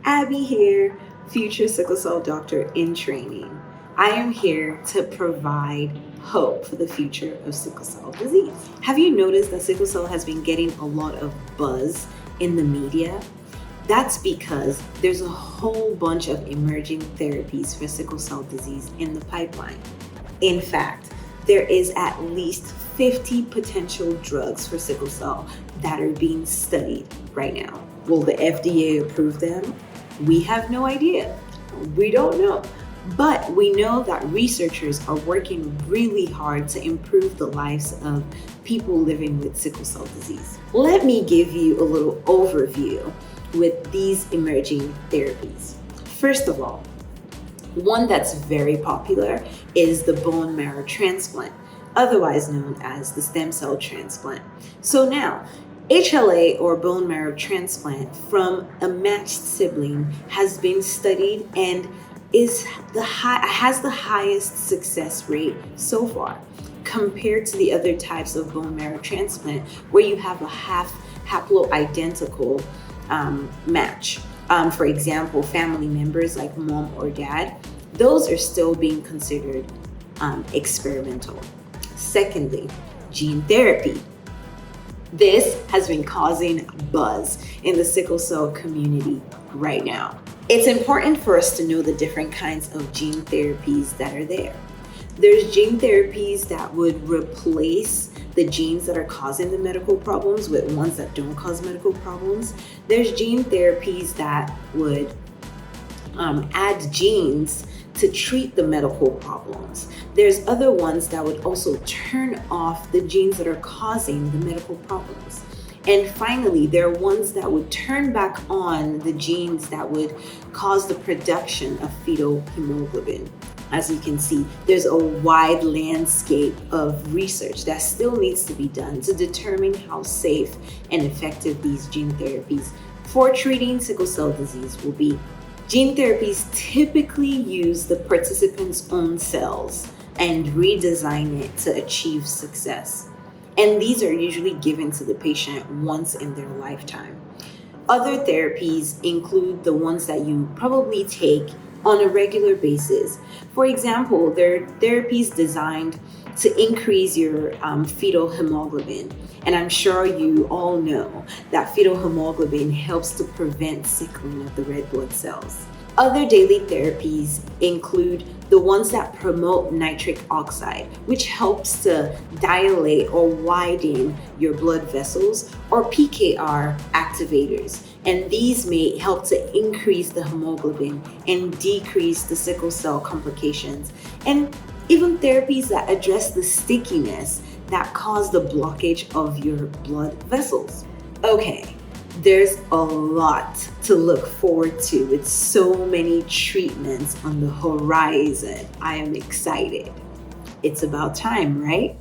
Abi here, future sickle cell doctor in training. I am here to provide hope for the future of sickle cell disease. Have you noticed that sickle cell has been getting a lot of buzz in the media? That's because there's a whole bunch of emerging therapies for sickle cell disease in the pipeline. In fact, there is at least 50 potential drugs for sickle cell that are being studied right now. Will the FDA approve them? We have no idea. We don't know. But we know that researchers are working really hard to improve the lives of people living with sickle cell disease. Let me give you a little overview with these emerging therapies. First of all, one that's very popular is the bone marrow transplant, otherwise known as the stem cell transplant. So now, HLA or bone marrow transplant from a matched sibling has been studied and has the highest success rate so far compared to the other types of bone marrow transplant where you have a half haploidentical match. For example, family members like mom or dad, those are still being considered experimental. Secondly, gene therapy. This has been causing buzz in the sickle cell community right now. It's important for us to know the different kinds of gene therapies that are there. There's gene therapies that would replace the genes that are causing the medical problems with ones that don't cause medical problems. There's gene therapies that would add genes to treat the medical problems. There's other ones that would also turn off the genes that are causing the medical problems. And finally, there are ones that would turn back on the genes that would cause the production of fetal hemoglobin. As you can see, there's a wide landscape of research that still needs to be done to determine how safe and effective these gene therapies for treating sickle cell disease will be. Gene therapies typically use the participant's own cells and redesign it to achieve success. And these are usually given to the patient once in their lifetime. Other therapies include the ones that you probably take on a regular basis. For example, there are therapies designed to increase your fetal hemoglobin. And I'm sure you all know that fetal hemoglobin helps to prevent sickling of the red blood cells. Other daily therapies include the ones that promote nitric oxide, which helps to dilate or widen your blood vessels, or PKR activators. And these may help to increase the hemoglobin and decrease the sickle cell complications. And even therapies that address the stickiness that cause the blockage of your blood vessels. Okay, there's a lot to look forward to with so many treatments on the horizon. I am excited. It's about time, right?